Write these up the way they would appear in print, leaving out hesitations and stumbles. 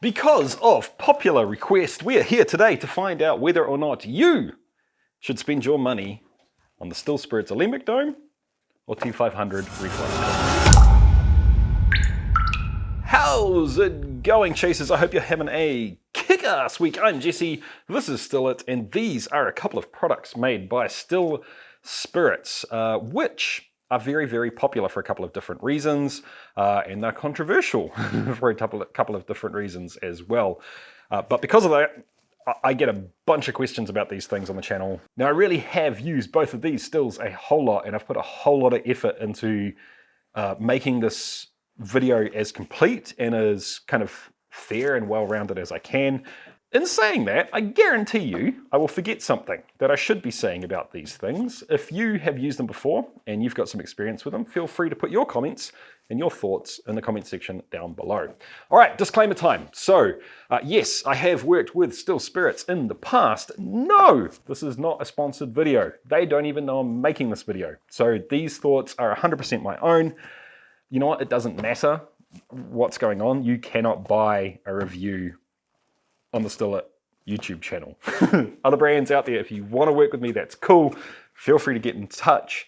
Because of popular request, we are here today to find out whether or not you should spend your money on the Still Spirits Alembic Dome or T500 Reflux. How's it going, chasers? I hope you're having a kick-ass week. I'm Jesse, this is Still It, and these are a couple of products made by Still Spirits, which are very, very popular for a couple of different reasons, and they're controversial for a couple of different reasons as well. But because of that, I get a bunch of questions about these things on the channel. Now, I really have used both of these stills a whole lot, and I've put a whole lot of effort into making this video as complete and as kind of fair and well-rounded as I can. In saying that, I guarantee you I will forget something that I should be saying about these things. If you have used them before and you've got some experience with them, feel free to put your comments and your thoughts in the comment section down below. All right, disclaimer time. So, yes, I have worked with Still Spirits in the past. No, this is not a sponsored video. They don't even know I'm making this video. So these thoughts are 100% my own. You know what? It doesn't matter what's going on. You cannot buy a review on the Still It YouTube channel. Other brands out there, if you want to work with me, that's cool. Feel free to get in touch.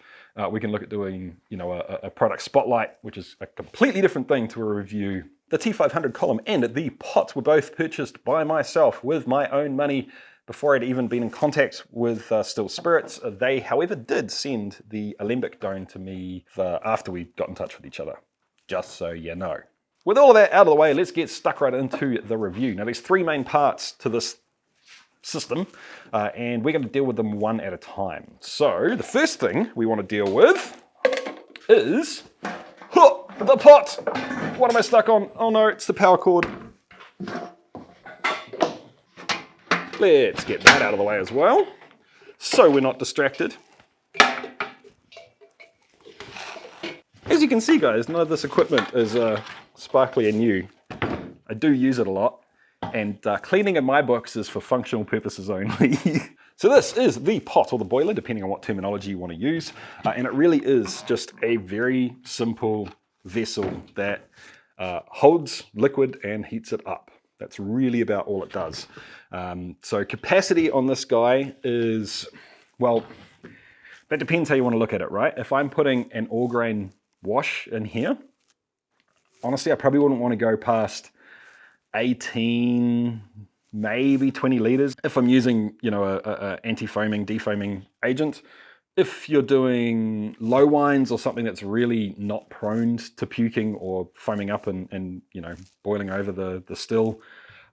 We can look at doing, you know, a product spotlight, which is a completely different thing to a review. The T500 column and the pot were both purchased by myself with my own money before I'd even been in contact with Still Spirits. They, however, did send the Alembic Dome to me after we got in touch with each other, just so you know. With all of that out of the way, let's get stuck right into the review. Now, there's three main parts to this system, and we're going to deal with them one at a time. So, the first thing we want to deal with is the pot. What am I stuck on? Oh no, it's the power cord. Let's get that out of the way as well, so we're not distracted. As you can see, guys, none of this equipment is sparkly and new. I do use it a lot, and cleaning in my books is for functional purposes only. So this is the pot or the boiler, depending on what terminology you want to use, and it really is just a very simple vessel that holds liquid and heats it up. That's really about all it does. So capacity on this guy is, well, that depends how you want to look at it, right? If I'm putting an all grain wash in here, honestly, I probably wouldn't want to go past 18, maybe 20 liters if I'm using, you know, a anti-foaming, defoaming agent. If you're doing low wines or something that's really not prone to puking or foaming up and you know, boiling over the still,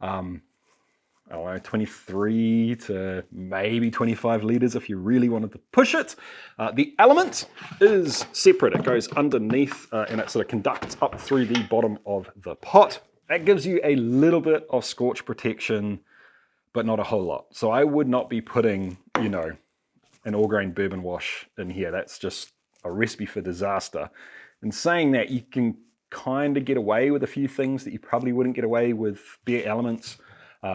I don't know, 23 to maybe 25 liters if you really wanted to push it. The element is separate. It goes underneath and it sort of conducts up through the bottom of the pot. That gives you a little bit of scorch protection, but not a whole lot. So I would not be putting, you know, an all grain bourbon wash in here. That's just a recipe for disaster. In saying that, you can kind of get away with a few things that you probably wouldn't get away with bare elements.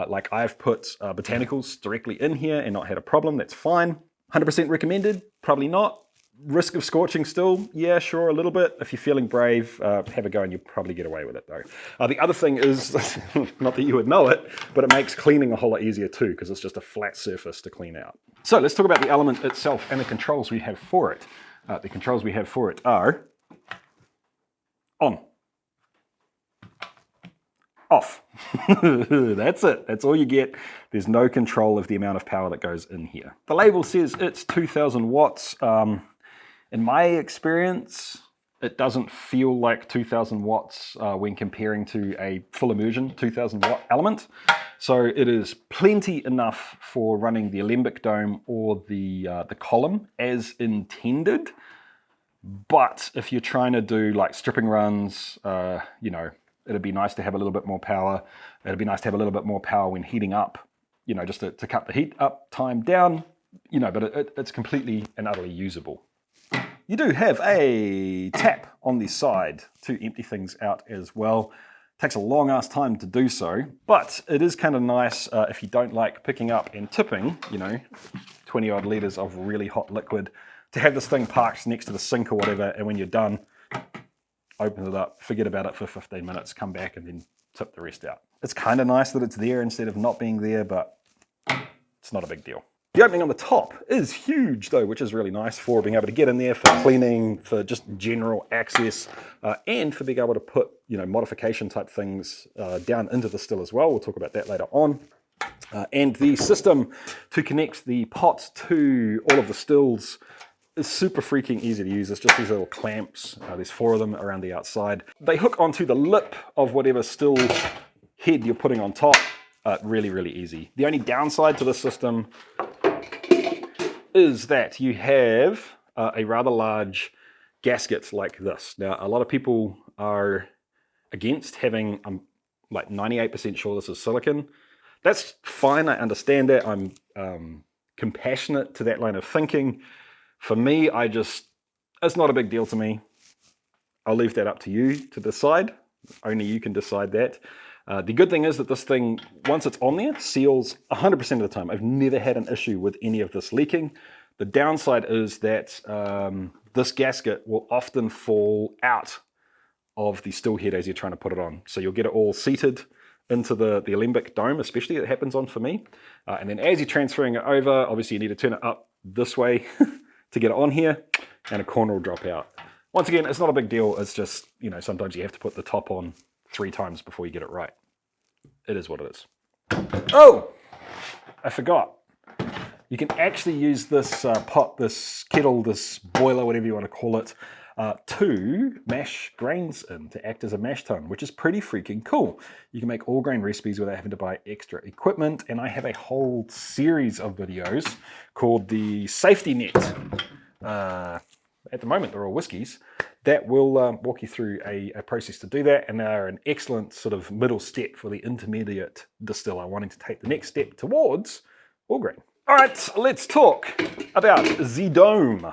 Like I've put botanicals directly in here and not had a problem. That's fine. 100% recommended? Probably not. Risk of scorching still? Yeah, sure, a little bit. If you're feeling brave, have a go and you'll probably get away with it though. The other thing is, not that you would know it, but it makes cleaning a whole lot easier too, because it's just a flat surface to clean out. So let's talk about the element itself and the controls we have for it. The controls we have for it are on, off. That's it. That's all you get. There's no control of the amount of power that goes in here. The label says it's 2000 watts. In my experience, it doesn't feel like 2000 watts when comparing to a full immersion 2000 watt element. So it is plenty enough for running the Alembic Dome or the column as intended. But if you're trying to do like stripping runs, you know, it'd be nice to have a little bit more power. It'd be nice to have a little bit more power when heating up, you know, just to cut the heat up time down, you know, but it's completely and utterly usable. You do have a tap on the side to empty things out as well. Takes a long ass time to do so, but it is kind of nice if you don't like picking up and tipping, you know, 20 odd liters of really hot liquid, to have this thing parked next to the sink or whatever, and when you're done, open it up, forget about it for 15 minutes, come back and then tip the rest out. It's kind of nice that it's there instead of not being there, but it's not a big deal. The opening on the top is huge though, which is really nice for being able to get in there for cleaning, for just general access, and for being able to put, you know, modification type things down into the still as well. We'll talk about that later on. And the system to connect the pot to all of the stills is super freaking easy to use. It's just these little clamps. There's 4 of them around the outside. They hook onto the lip of whatever still head you're putting on top. Really, really easy. The only downside to this system is that you have a rather large gasket like this. Now, a lot of people are against having, I'm like 98% sure this is silicon. That's fine, I understand that. I'm compassionate to that line of thinking. For me, it's not a big deal to me. I'll leave that up to you to decide. Only you can decide that. The good thing is that this thing, once it's on there, seals 100% of the time. I've never had an issue with any of this leaking. The downside is that this gasket will often fall out of the still head as you're trying to put it on. So you'll get it all seated into the Alembic Dome, especially, it happens on for me. And then as you're transferring it over, obviously you need to turn it up this way to get it on here, and a corner will drop out. Once again, it's not a big deal. It's just, you know, sometimes you have to put the top on 3 times before you get it right. It is what it is. Oh, I forgot. You can actually use this pot, this kettle, this boiler, whatever you want to call it, to mash grains in, to act as a mash tun, which is pretty freaking cool. You can make all grain recipes without having to buy extra equipment, and I have a whole series of videos called the Safety Net. At the moment, they're all whiskies. That will walk you through a process to do that, and they're an excellent sort of middle step for the intermediate distiller wanting to take the next step towards all grain. All right, let's talk about the Dome.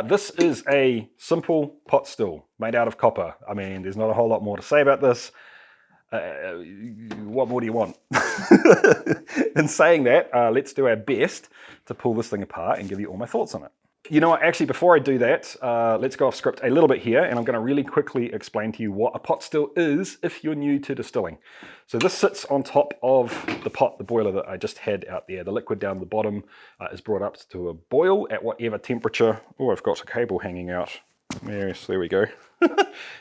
This is a simple pot still made out of copper. I mean, there's not a whole lot more to say about this. What more do you want? In saying that, let's do our best to pull this thing apart and give you all my thoughts on it. You know what, actually, before I do that, let's go off script a little bit here, and I'm going to really quickly explain to you what a pot still is if you're new to distilling. So this sits on top of the pot, the boiler that I just had out there. The liquid down the bottom is brought up to a boil at whatever temperature. Oh, I've got a cable hanging out. Yes, there we go.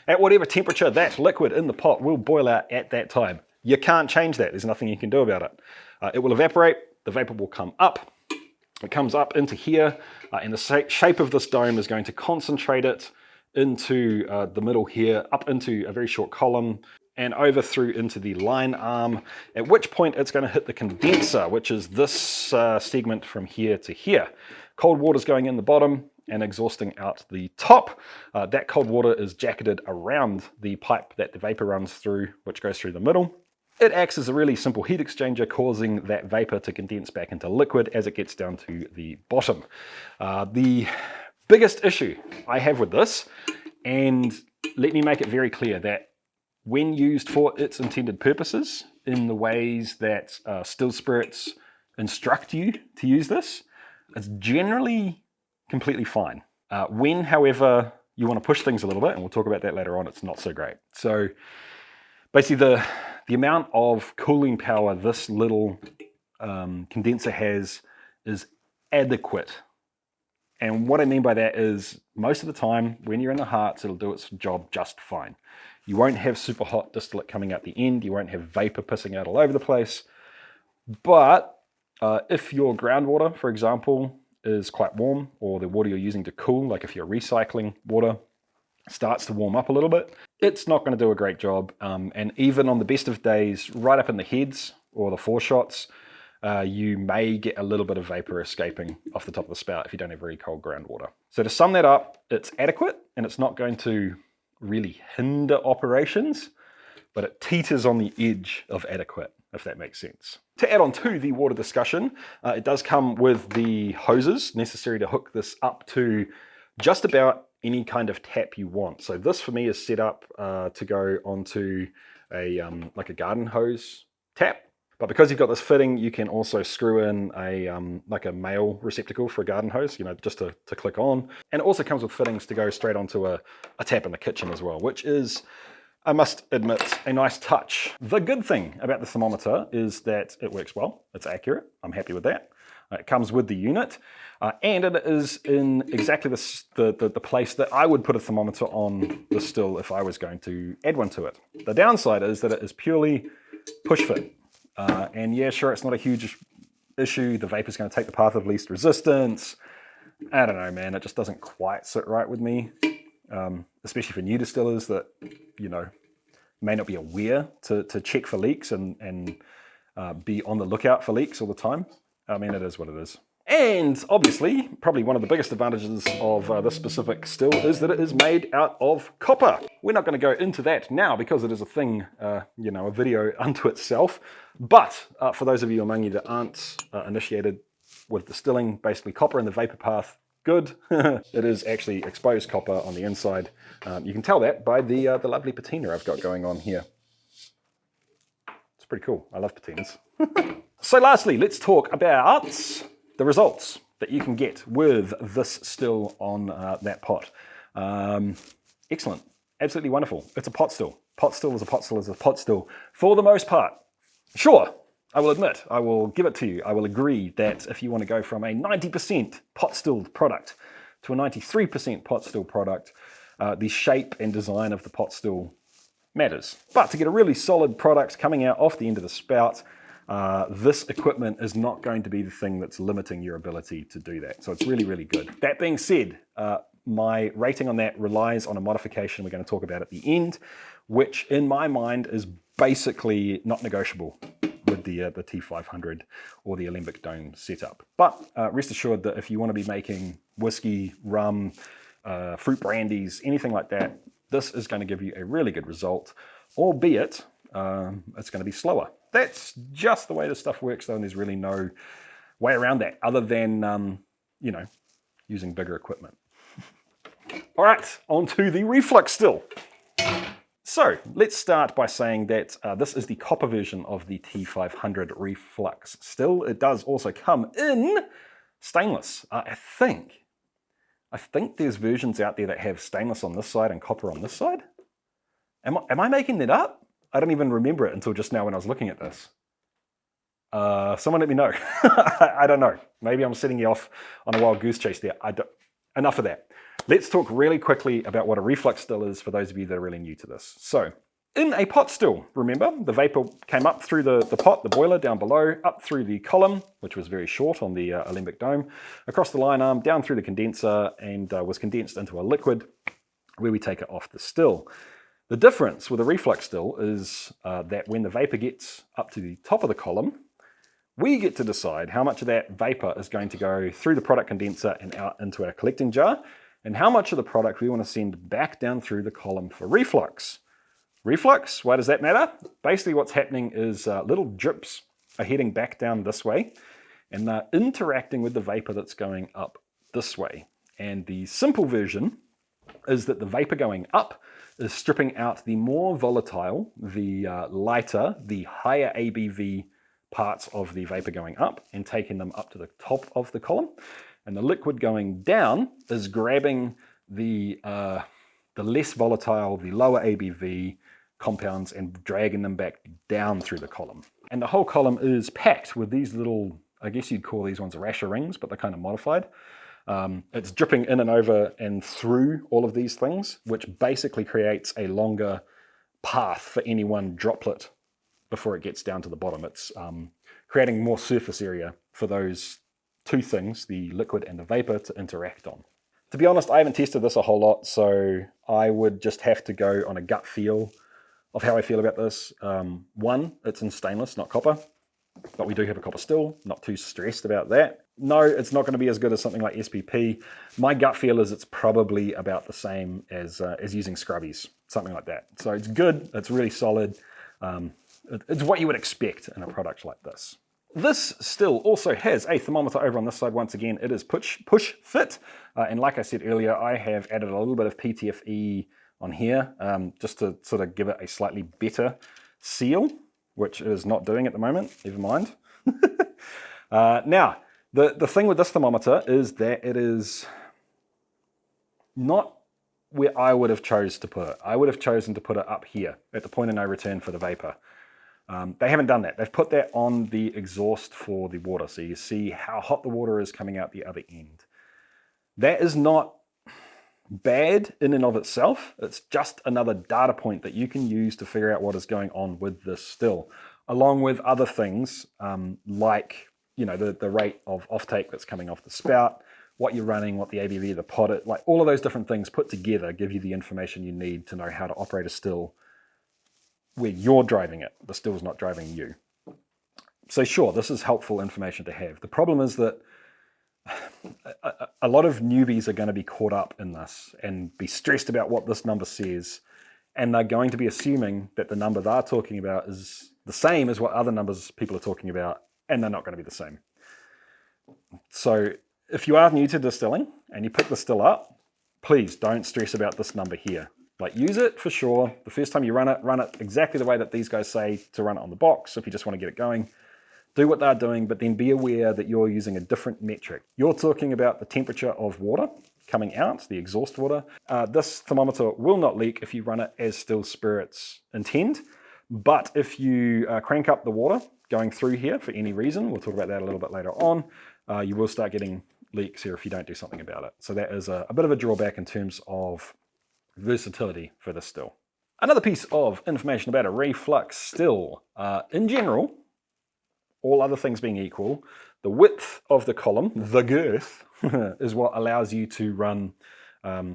At whatever temperature that liquid in the pot will boil out at that time. You can't change that. There's nothing you can do about it. It will evaporate. The vapor will come up. It comes up into here, and the shape of this dome is going to concentrate it into the middle here, up into a very short column, and over through into the line arm, at which point it's going to hit the condenser, which is this segment from here to here. Cold water is going in the bottom and exhausting out the top. That cold water is jacketed around the pipe that the vapor runs through, which goes through the middle. It acts as a really simple heat exchanger, causing that vapor to condense back into liquid as it gets down to the bottom. The biggest issue I have with this, and let me make it very clear that when used for its intended purposes, in the ways that still spirits instruct you to use this, it's generally completely fine. When, however, you want to push things a little bit, and we'll talk about that later on, it's not so great. So basically the amount of cooling power this little condenser has is adequate. And what I mean by that is most of the time when you're in the hearts, it'll do its job just fine. You won't have super hot distillate coming out the end. You won't have vapor pissing out all over the place. But if your groundwater, for example, is quite warm, or the water you're using to cool, like if you're recycling water, starts to warm up a little bit, it's not going to do a great job. And even on the best of days, right up in the heads or the foreshots, you may get a little bit of vapor escaping off the top of the spout if you don't have very cold groundwater. So to sum that up, it's adequate, and it's not going to really hinder operations, but it teeters on the edge of adequate, if that makes sense. To add on to the water discussion, it does come with the hoses necessary to hook this up to just about any kind of tap you want. So this for me is set up to go onto a like a garden hose tap. But because you've got this fitting, you can also screw in a like a male receptacle for a garden hose, you know, just to click on. And it also comes with fittings to go straight onto a tap in the kitchen as well, which is I must admit, a nice touch. The good thing about the thermometer is that it works well. It's accurate. I'm happy with that. It comes with the unit, and it is in exactly the place that I would put a thermometer on the still if I was going to add one to it. The downside is that it is purely push fit. And yeah, sure, it's not a huge issue. The vapor is going to take the path of least resistance. I don't know, man. It just doesn't quite sit right with me. Especially for new distillers that, you know, may not be aware to check for leaks and be on the lookout for leaks all the time. I mean, it is what it is. And obviously, probably one of the biggest advantages of this specific still is that it is made out of copper. We're not going to go into that now because it is a thing, you know, a video unto itself. But for those of you among you that aren't initiated with distilling, basically copper in the vapor path, good. It is actually exposed copper on the inside. You can tell that by the lovely patina I've got going on here. It's pretty cool. I love patinas. So lastly, let's talk about the results that you can get with this still on that pot. Excellent. Absolutely wonderful. It's a pot still. Pot still is a pot still is a pot still for the most part. Sure, I will admit, I will give it to you. I will agree that if you want to go from a 90% pot stilled product to a 93% pot still product, the shape and design of the pot still matters. But to get a really solid product coming out off the end of the spout, this equipment is not going to be the thing that's limiting your ability to do that. So it's really, really good. That being said, my rating on that relies on a modification we're going to talk about at the end, which in my mind is basically not negotiable with the T500 or the Alembic Dome setup. But rest assured that if you want to be making whiskey, rum, fruit brandies, anything like that, this is going to give you a really good result, albeit it's going to be slower. That's just the way this stuff works, though, and there's really no way around that other than, you know, using bigger equipment. All right, on to the Reflux Still. So let's start by saying that this is the copper version of the T500 Reflux Still. It does also come in stainless. I think there's versions out there that have stainless on this side and copper on this side. Am I making that up? I don't even remember it until just now when I was looking at this. Someone let me know. I don't know. Maybe I'm setting you off on a wild goose chase there. Enough of that. Let's talk really quickly about what a reflux still is for those of you that are really new to this. So, in a pot still, remember, the vapor came up through the pot, the boiler down below, up through the column, which was very short on the Alembic Dome, across the line arm, down through the condenser, and was condensed into a liquid where we take it off the still. The difference with a reflux still is that when the vapor gets up to the top of the column, we get to decide how much of that vapor is going to go through the product condenser and out into our collecting jar, and how much of the product we want to send back down through the column for reflux. Reflux, why does that matter? Basically what's happening is little drips are heading back down this way, and they're interacting with the vapor that's going up this way. And the simple version is that the vapor going up is stripping out the more volatile, the lighter, the higher ABV parts of the vapor going up and taking them up to the top of the column. And the liquid going down is grabbing the less volatile, the lower ABV compounds and dragging them back down through the column. And the whole column is packed with these little, I guess you'd call these ones rasher rings, but they're kind of modified. It's dripping in and over and through all of these things, which basically creates a longer path for any one droplet before it gets down to the bottom. It's creating more surface area for those two things, the liquid and the vapor, to interact on. To be honest, I haven't tested this a whole lot, so I would just have to go on a gut feel of how I feel about this. One, it's in stainless, not copper, but we do have a copper still, not too stressed about that. No, it's not going to be as good as something like SPP. My gut feel is it's probably about the same as using scrubbies, something like that. So it's good, it's really solid. It's what you would expect in a product like this. This still also has a thermometer over on this side. Once again, it is push fit. And like I said earlier, I have added a little bit of PTFE on here just to sort of give it a slightly better seal, which it is not doing at the moment, never mind. Now, the thing with this thermometer is that it is not where I would have chose to put it. I would have chosen to put it up here at the point of no return for the vapor. They haven't done that. They've put that on the exhaust for the water, so you see how hot the water is coming out the other end. That is not bad in and of itself. It's just another data point that you can use to figure out what is going on with this still, along with other things like the rate of offtake that's coming off the spout, what you're running, what the ABV, the pot, like all of those different things put together give you the information you need to know how to operate a still where you're driving it. The still's not driving you. So sure, this is helpful information to have. The problem is that a lot of newbies are going to be caught up in this and be stressed about what this number says, and they're going to be assuming that the number they're talking about is the same as what other numbers people are talking about, and they're not going to be the same. So if you are new to distilling and you pick the still up, please don't stress about this number here. Like, use it for sure. The first time you run it exactly the way that these guys say to run it on the box if you just want to get it going. Do what they're doing, but then be aware that you're using a different metric. You're talking about the temperature of water coming out, the exhaust water. This thermometer will not leak if you run it as still spirits intend, but if you crank up the water going through here for any reason, we'll talk about that a little bit later on, you will start getting leaks here if you don't do something about it. So that is a bit of a drawback in terms of versatility for this still. Another piece of information about a reflux still. In general, all other things being equal, the width of the column, the girth, is what allows you to run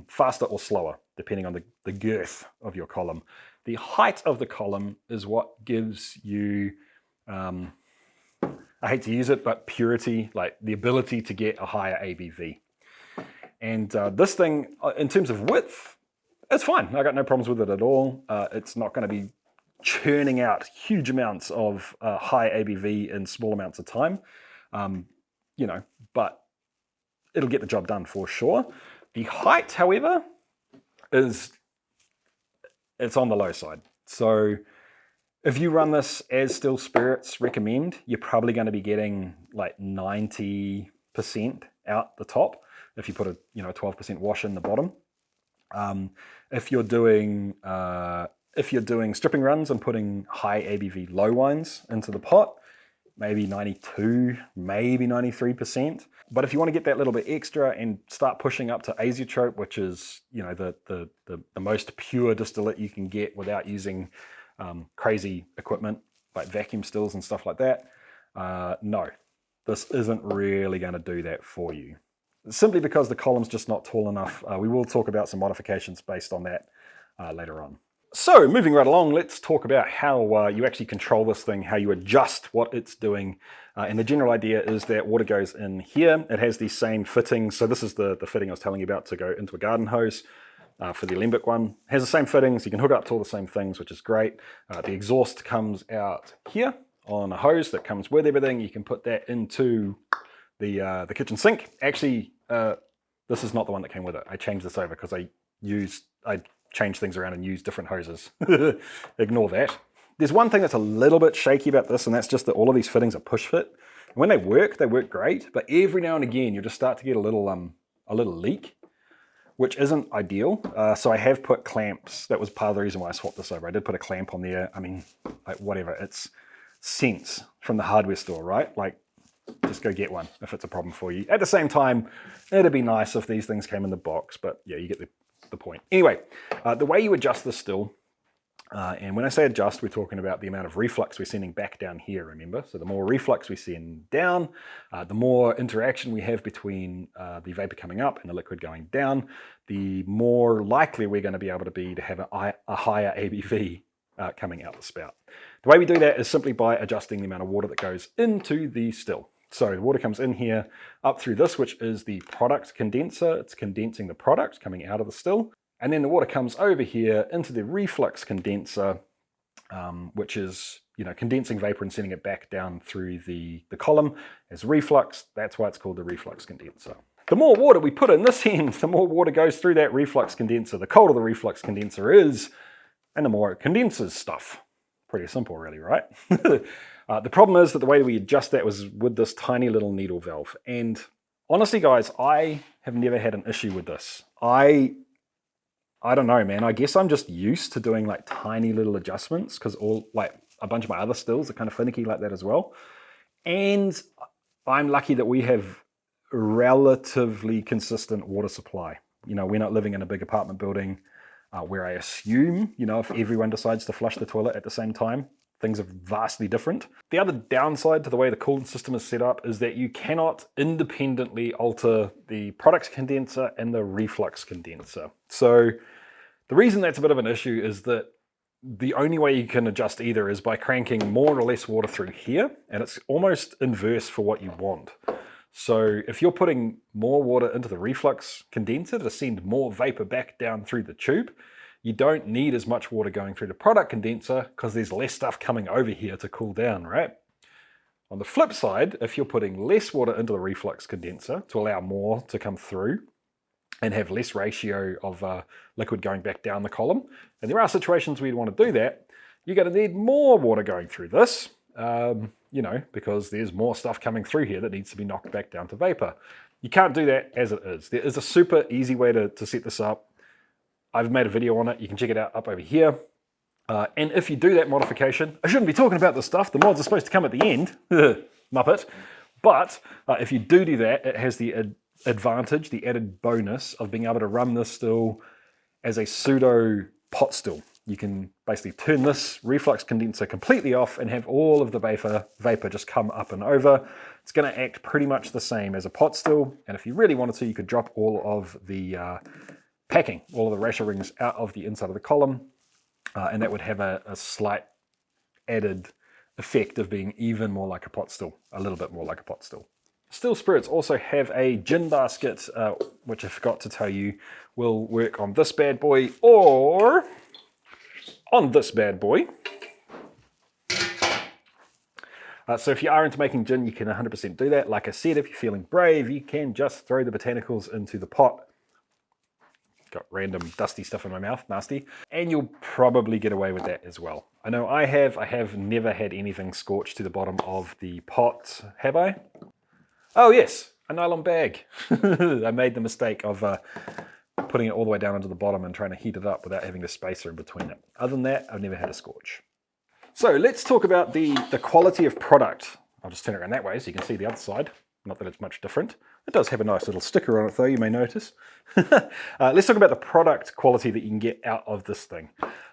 faster or slower, depending on the girth of your column. The height of the column is what gives you, I hate to use it, but purity, like the ability to get a higher ABV. And this thing, in terms of width, it's fine. I got no problems with it at all. It's not going to be churning out huge amounts of high ABV in small amounts of time, but it'll get the job done for sure. The height, however, it's on the low side. So if you run this as still spirits recommend, you're probably going to be getting like 90% out the top if you put a 12% wash in the bottom. If you're doing stripping runs and putting high ABV low wines into the pot, maybe 92, maybe 93%. But if you want to get that little bit extra and start pushing up to azeotrope, which is the most pure distillate you can get without using crazy equipment like vacuum stills and stuff like that, no, this isn't really going to do that for you. Simply because the column's just not tall enough. We will talk about some modifications based on that later on. So moving right along, let's talk about how you actually control this thing, how you adjust what it's doing. And the general idea is that water goes in here. It has these same fittings. So this is the fitting I was telling you about to go into a garden hose for the Alembic one. It has the same fittings. You can hook it up to all the same things, which is great. The exhaust comes out here on a hose that comes with everything. You can put that into the kitchen sink. Actually, this is not the one that came with it. I changed this over because I change things around and use different hoses. Ignore that. There's one thing that's a little bit shaky about this, and that's just that all of these fittings are push fit. When they work great, but every now and again you just start to get a little leak, which isn't ideal. So I have put clamps. That was part of the reason why I swapped this over. I did put a clamp on there. I mean, like whatever, it's cents from the hardware store, right? Like, just go get one if it's a problem for you. At the same time, it'd be nice if these things came in the box, but yeah, you get the point. Anyway, the way you adjust this still, and when I say adjust, we're talking about the amount of reflux we're sending back down here, remember? So the more reflux we send down, the more interaction we have between the vapor coming up and the liquid going down, the more likely we're going to be able to have a higher ABV coming out the spout. The way we do that is simply by adjusting the amount of water that goes into the still. So the water comes in here up through this, which is the product condenser. It's condensing the product coming out of the still. And then the water comes over here into the reflux condenser, which is condensing vapor and sending it back down through the column as reflux. That's why it's called the reflux condenser. The more water we put in this end, the more water goes through that reflux condenser. The colder the reflux condenser is, and the more it condenses stuff. Pretty simple, really, right? The problem is that the way we adjust that was with this tiny little needle valve. And honestly, guys, I have never had an issue with this. I I don't know, man. I guess I'm just used to doing like tiny little adjustments because like a bunch of my other stills are kind of finicky like that as well. And I'm lucky that we have relatively consistent water supply. You know, we're not living in a big apartment building where I assume, you know, if everyone decides to flush the toilet at the same time, things are vastly different. The other downside to the way the coolant system is set up is that you cannot independently alter the products condenser and the reflux condenser. So the reason that's a bit of an issue is that the only way you can adjust either is by cranking more or less water through here, and it's almost inverse for what you want. So if you're putting more water into the reflux condenser to send more vapor back down through the tube, you don't need as much water going through the product condenser because there's less stuff coming over here to cool down, right? On the flip side, if you're putting less water into the reflux condenser to allow more to come through and have less ratio of liquid going back down the column, and there are situations where you want to do that, you're going to need more water going through this, you know, because there's more stuff coming through here that needs to be knocked back down to vapor. You can't do that as it is. There is a super easy way to set this up. I've made a video on it. You can check it out up over here. And if you do that modification, I shouldn't be talking about this stuff. The mods are supposed to come at the end, Muppet. But if you do that, it has the advantage, the added bonus of being able to run this still as a pseudo pot still. You can basically turn this reflux condenser completely off and have all of the vapor just come up and over. It's going to act pretty much the same as a pot still. And if you really wanted to, you could drop all of the packing, all of the rasher rings out of the inside of the column, and that would have a slight added effect of being even more like a pot still, a little bit more like a pot still. Still Spirits also have a gin basket, which I forgot to tell you will work on this bad boy or on this bad boy. So if you are into making gin, you can 100% do that. Like I said, if you're feeling brave, you can just throw the botanicals into the pot. Got random dusty stuff in my mouth, nasty. And you'll probably get away with that as well. I know I have never had anything scorched to the bottom of the pot, have I? Oh yes, a nylon bag. I made the mistake of putting it all the way down into the bottom and trying to heat it up without having the spacer in between it. Other than that, I've never had a scorch. So let's talk about the quality of product. I'll just turn it around that way so you can see the other side. Not that it's much different. It does have a nice little sticker on it though, you may notice. Let's talk about the product quality that you can get out of this thing.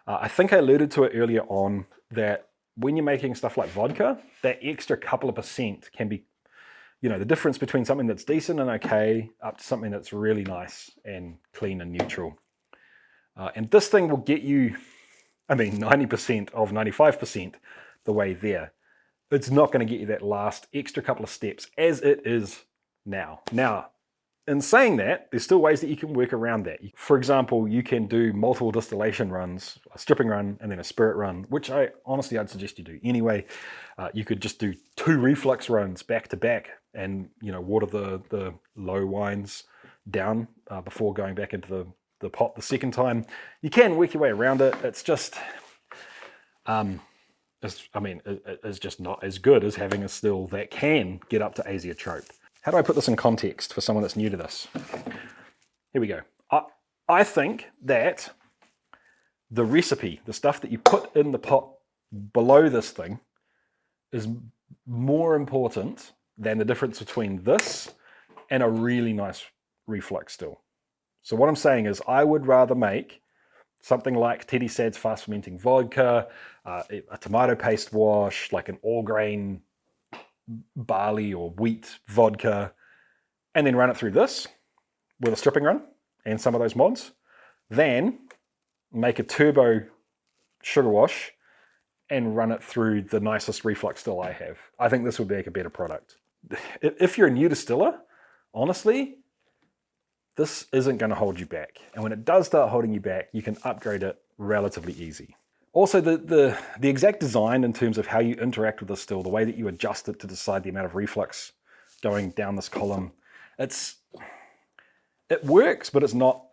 I think I alluded to it earlier on that when you're making stuff like vodka, that extra couple of percent can be, you know, the difference between something that's decent and okay up to something that's really nice and clean and neutral. And this thing will get you, I mean, 90% of 95% the way there. It's not going to get you that last extra couple of steps as it is now. Now, in saying that, there's still ways that you can work around that. For example, you can do multiple distillation runs, a stripping run and then a spirit run, which I'd suggest you do anyway. You could just do 2 reflux runs back to back and, you know, water the low wines down before going back into the pot the second time. You can work your way around it. It's just, it's just not as good as having a still that can get up to azeotrope. How do I put this in context for someone that's new to this? Here we go. I think that the recipe, the stuff that you put in the pot below this thing, is more important than the difference between this and a really nice reflux still. So what I'm saying is I would rather make something like Teddy Sad's fast fermenting vodka, a tomato paste wash, like an all grain barley or wheat vodka, and then run it through this with a stripping run and some of those mods, then make a turbo sugar wash and run it through the nicest reflux still I have. I think this would make a better product. If you're a new distiller, honestly, this isn't going to hold you back. And when it does start holding you back, you can upgrade it relatively easy. Also, the exact design in terms of how you interact with the still, the way that you adjust it to decide the amount of reflux going down this column, it works, but it's not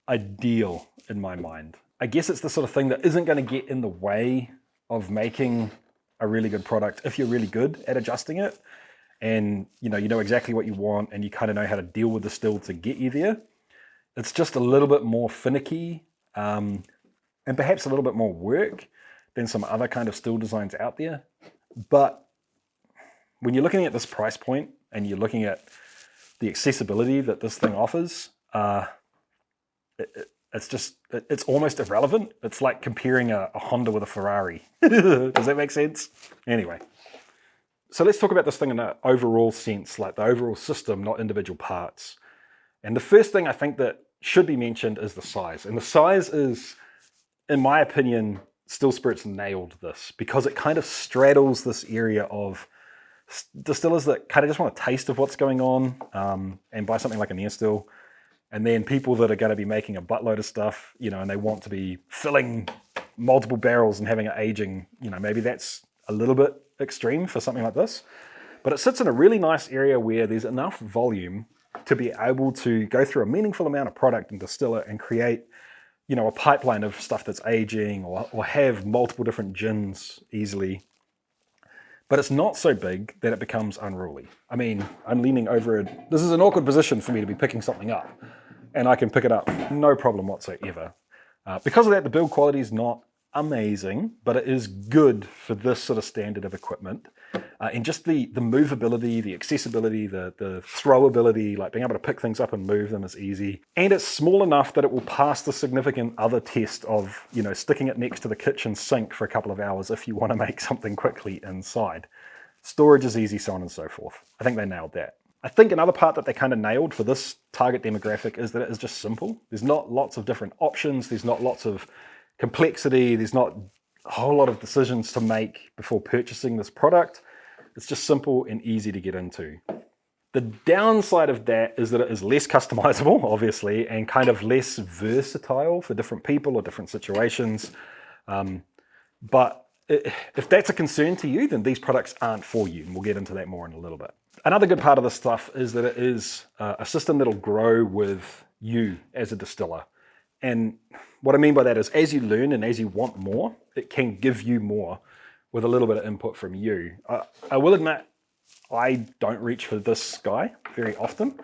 ideal in my mind. I guess it's the sort of thing that isn't going to get in the way of making a really good product if you're really good at adjusting it and you know exactly what you want and you kind of know how to deal with the still to get you there. It's just a little bit more finicky and perhaps a little bit more work than some other kind of still designs out there. But when you're looking at this price point and you're looking at the accessibility that this thing offers, it's almost irrelevant. It's like comparing a Honda with a Ferrari. Does that make sense? Anyway, so let's talk about this thing in an overall sense, like the overall system, not individual parts. And the first thing I think that should be mentioned is the size. And the size is, in my opinion, Still Spirits nailed this, because it kind of straddles this area of distillers that kind of just want a taste of what's going on and buy something like an air still, and then people that are going to be making a buttload of stuff, you know, and they want to be filling multiple barrels and having it aging, you know, maybe that's a little bit extreme for something like this. But it sits in a really nice area where there's enough volume to be able to go through a meaningful amount of product and distill it and create, you know, a pipeline of stuff that's aging, or have multiple different gins easily. But it's not so big that it becomes unruly. I mean, I'm leaning over it. This is an awkward position for me to be picking something up, and I can pick it up no problem whatsoever. Because of that, the build quality is not amazing, but it is good for this sort of standard of equipment. And just the movability, the accessibility, the throwability, like being able to pick things up and move them is easy. And it's small enough that it will pass the significant other test of, you know, sticking it next to the kitchen sink for a couple of hours if you want to make something quickly inside. Storage is easy, so on and so forth. I think they nailed that. I think another part that they kind of nailed for this target demographic is that it is just simple. There's not lots of different options. There's not lots of complexity. There's not a whole lot of decisions to make before purchasing this product. It's just simple and easy to get into. The downside of that is that it is less customizable, obviously, and kind of less versatile for different people or different situations. But if that's a concern to you, then these products aren't for you, and we'll get into that more in a little bit. Another good part of this stuff is that it is a system that'll grow with you as a distiller. And what I mean by that is, as you learn and as you want more, it can give you more with a little bit of input from you. I will admit, I don't reach for this guy very often,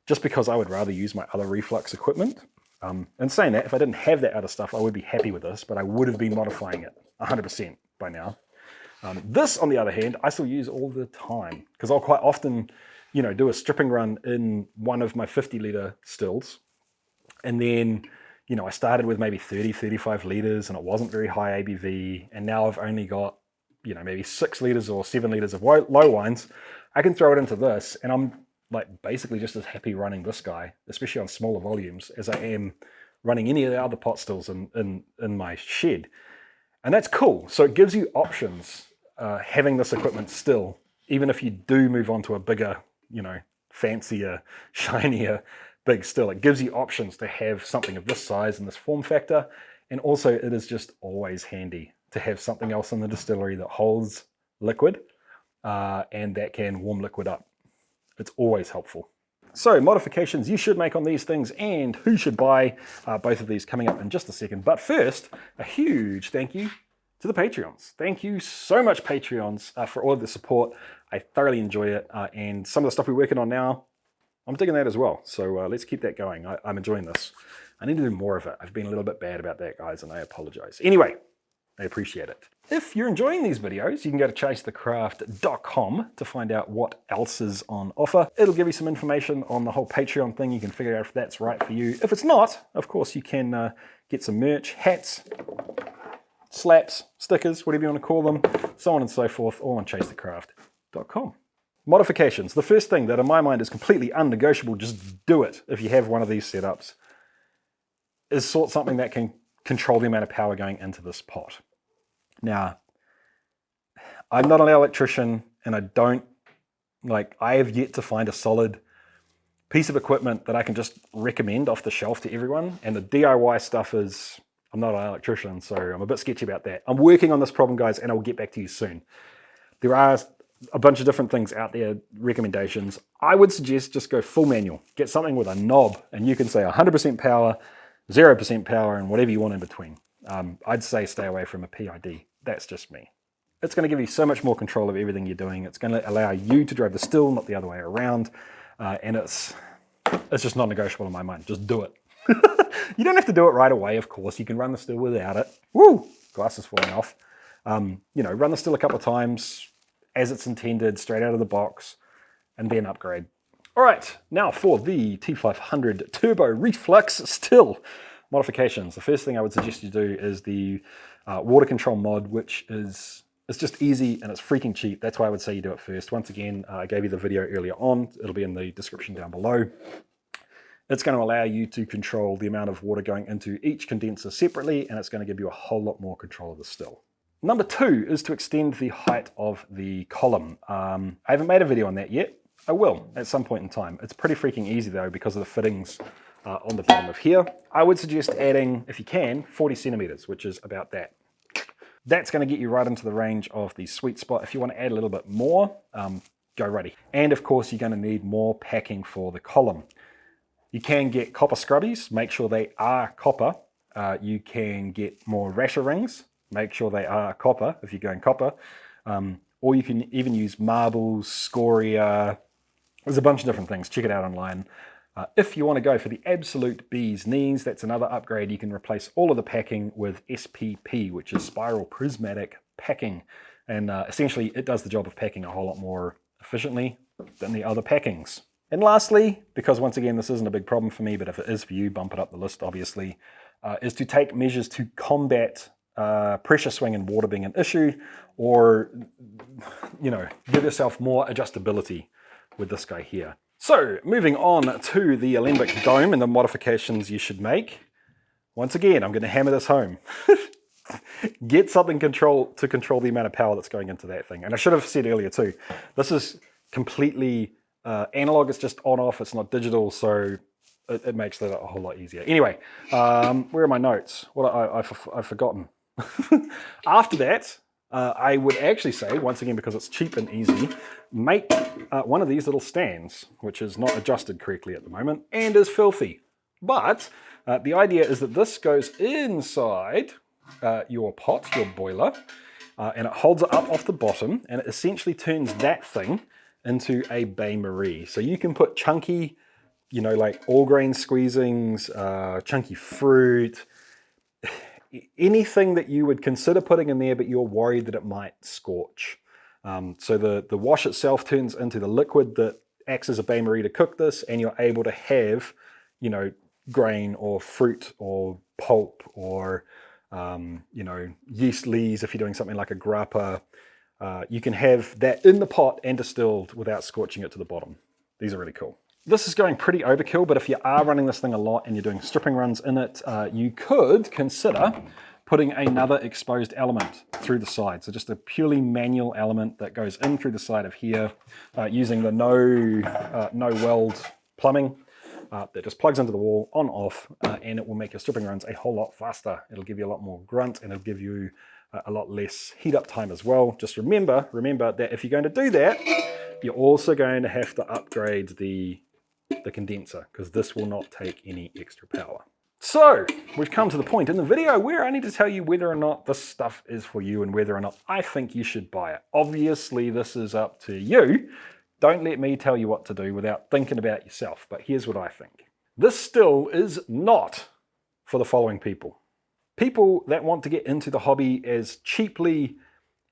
just because I would rather use my other reflux equipment. And saying that, if I didn't have that other stuff, I would be happy with this, but I would have been modifying it 100% by now. This, on the other hand, I still use all the time, because I'll quite often, you know, do a stripping run in one of my 50-litre stills. And then, you know, I started with maybe 30, 35 litres, and it wasn't very high ABV. And now I've only got, you know, maybe 6 litres or 7 litres of low wines. I can throw it into this, and I'm like basically just as happy running this guy, especially on smaller volumes, as I am running any of the other pot stills in my shed. And that's cool. So it gives you options, having this equipment still, even if you do move on to a bigger, you know, fancier, shinier, big still. It gives you options to have something of this size and this form factor. And also it is just always handy to have something else in the distillery that holds liquid and that can warm liquid up. It's always helpful. So modifications you should make on these things and who should buy, both of these coming up in just a second. But first, a huge thank you to the Patreons. Thank you so much, Patreons, for all of the support. I thoroughly enjoy it. And some of the stuff we're working on now, I'm digging that as well. So let's keep that going. I'm enjoying this. I need to do more of it. I've been a little bit bad about that, guys, and I apologize. Anyway, I appreciate it. If you're enjoying these videos, you can go to chasethecraft.com to find out what else is on offer. It'll give you some information on the whole Patreon thing. You can figure out if that's right for you. If it's not, of course, you can get some merch, hats, slaps, stickers, whatever you want to call them, so on and so forth, all on chasethecraft.com. Modifications. The first thing that in my mind is completely unnegotiable, just do it if you have one of these setups, is sort something that can control the amount of power going into this pot. Now, I'm not an electrician, and I have yet to find a solid piece of equipment that I can just recommend off the shelf to everyone. And the DIY stuff is, I'm not an electrician, so I'm a bit sketchy about that. I'm working on this problem, guys, and I'll get back to you soon. There are a bunch of different things out there, recommendations. I would suggest just go full manual. Get something with a knob, and you can say 100% power, 0% power, and whatever you want in between. I'd say stay away from a PID. That's just me. It's going to give you so much more control of everything you're doing. It's going to allow you to drive the still, not the other way around. And it's just not negotiable in my mind. Just do it. You don't have to do it right away, of course. You can run the still without it. Woo! Glass is falling off. You know, run the still a couple of times as it's intended, straight out of the box, and then upgrade. All right, now for the T500 Turbo Reflux Still modifications. The first thing I would suggest you do is the water control mod, which is it's just easy and it's freaking cheap. That's why I would say you do it first. Once again, I gave you the video earlier on. It'll be in the description down below. It's going to allow you to control the amount of water going into each condenser separately, and it's going to give you a whole lot more control of the still. Number 2 is to extend the height of the column. I haven't made a video on that yet. I will at some point in time. It's pretty freaking easy though because of the fittings on the bottom of here. I would suggest adding, if you can, 40 centimeters, which is about that. That's going to get you right into the range of the sweet spot. If you want to add a little bit more, go righty. And of course, you're going to need more packing for the column. You can get copper scrubbies, make sure they are copper. You can get more rasher rings, make sure they are copper if you're going copper. Or you can even use marbles, scoria. There's a bunch of different things. Check it out online. If you want to go for the absolute bee's knees, that's another upgrade. You can replace all of the packing with SPP, which is spiral prismatic packing. And essentially, it does the job of packing a whole lot more efficiently than the other packings. And lastly, because once again, this isn't a big problem for me, but if it is for you, bump it up the list, obviously, is to take measures to combat pressure swing and water being an issue, or, you know, give yourself more adjustability with this guy here. So moving on to the Alembic Dome and the modifications you should make. Once again, I'm going to hammer this home. Get something to control the amount of power that's going into that thing. And I should have said earlier too, this is completely analog. It's just on off. It's not digital, so it makes that a whole lot easier. Anyway, where are my notes? What I've forgotten. After that, I would actually say, once again, because it's cheap and easy, make one of these little stands, which is not adjusted correctly at the moment and is filthy. But the idea is that this goes inside your pot, your boiler, and it holds it up off the bottom, and it essentially turns that thing into a bain-marie. So you can put chunky, you know, like all grain squeezings, chunky fruit, anything that you would consider putting in there, but you're worried that it might scorch. So the wash itself turns into the liquid that acts as a bain-marie to cook this, and you're able to have, you know, grain or fruit or pulp or, you know, yeast lees if you're doing something like a grappa. You can have that in the pot and distilled without scorching it to the bottom. These are really cool. This is going pretty overkill, but if you are running this thing a lot and you're doing stripping runs in it, you could consider putting another exposed element through the side. So just a purely manual element that goes in through the side of here, using the no weld plumbing that just plugs into the wall on off, and it will make your stripping runs a whole lot faster. It'll give you a lot more grunt, and it'll give you a lot less heat up time as well. Just remember that if you're going to do that, you're also going to have to upgrade the condenser, because this will not take any extra power. So we've come to the point in the video where I need to tell you whether or not this stuff is for you and whether or not I think you should buy it. Obviously, this is up to you. Don't let me tell you what to do without thinking about yourself, but here's what I think. This still is not for the following people. People that want to get into the hobby as cheaply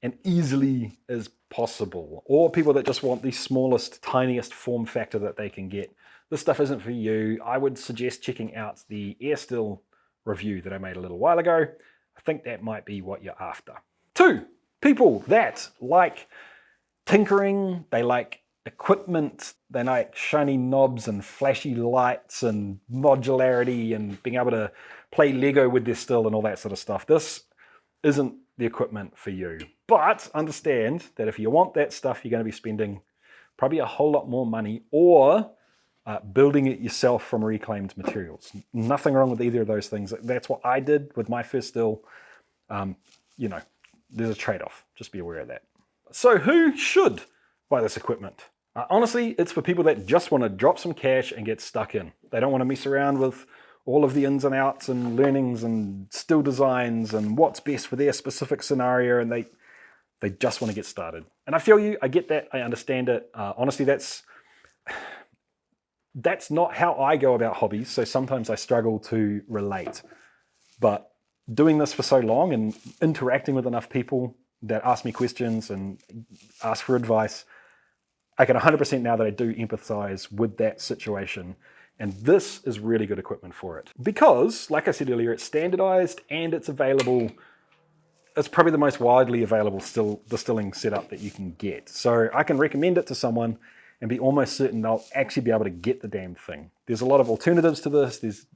and easily as possible, or people that just want the smallest, tiniest form factor that they can get. This stuff isn't for you. I would suggest checking out the Air Still review that I made a little while ago. I think that might be what you're after. 2, people that like tinkering, they like equipment, they like shiny knobs and flashy lights and modularity and being able to play Lego with their still and all that sort of stuff. This isn't the equipment for you. But understand that if you want that stuff, you're going to be spending probably a whole lot more money, or building it yourself from reclaimed materials. Nothing wrong with either of those things. That's what I did with my first still. You know, there's a trade-off. Just be aware of that. So who should buy this equipment? Honestly, it's for people that just want to drop some cash and get stuck in. They don't want to mess around with all of the ins and outs and learnings and still designs and what's best for their specific scenario, and they just want to get started. And I feel you, I get that, I understand it. Honestly, that's that's not how I go about hobbies, so sometimes I struggle to relate. But doing this for so long and interacting with enough people that ask me questions and ask for advice, I can 100% now that I do empathize with that situation. And this is really good equipment for it. Because, like I said earlier, it's standardized and it's available. It's probably the most widely available distilling setup that you can get. So I can recommend it to someone and be almost certain they'll actually be able to get the damn thing. There's a lot of alternatives to this. There's,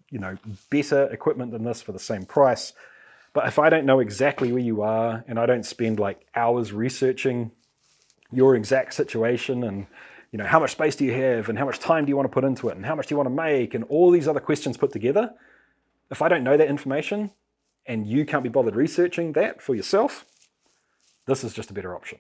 better equipment than this for the same price. But if I don't know exactly where you are and I don't spend like hours researching your exact situation and how much space do you have and how much time do you want to put into it and how much do you want to make and all these other questions put together, if I don't know that information and you can't be bothered researching that for yourself, this is just a better option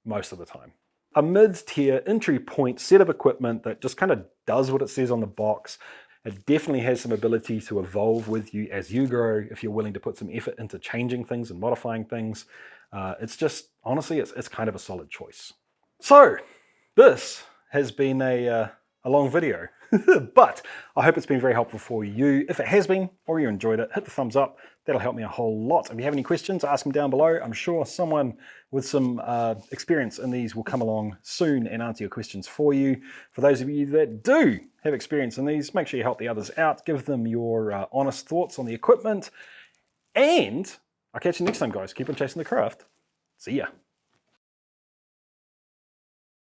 most of the time. A mid-tier entry point set of equipment that just kind of does what it says on the box. It definitely has some ability to evolve with you as you grow if you're willing to put some effort into changing things and modifying things. It's just, honestly, it's kind of a solid choice. So, this has been a long video, but I hope it's been very helpful for you. If it has been, or you enjoyed it, hit the thumbs up. That'll help me a whole lot. If you have any questions, ask them down below. I'm sure someone with some experience in these will come along soon and answer your questions for you. For those of you that do have experience in these, make sure you help the others out. Give them your honest thoughts on the equipment. And I'll catch you next time, guys. Keep on chasing the craft. See ya.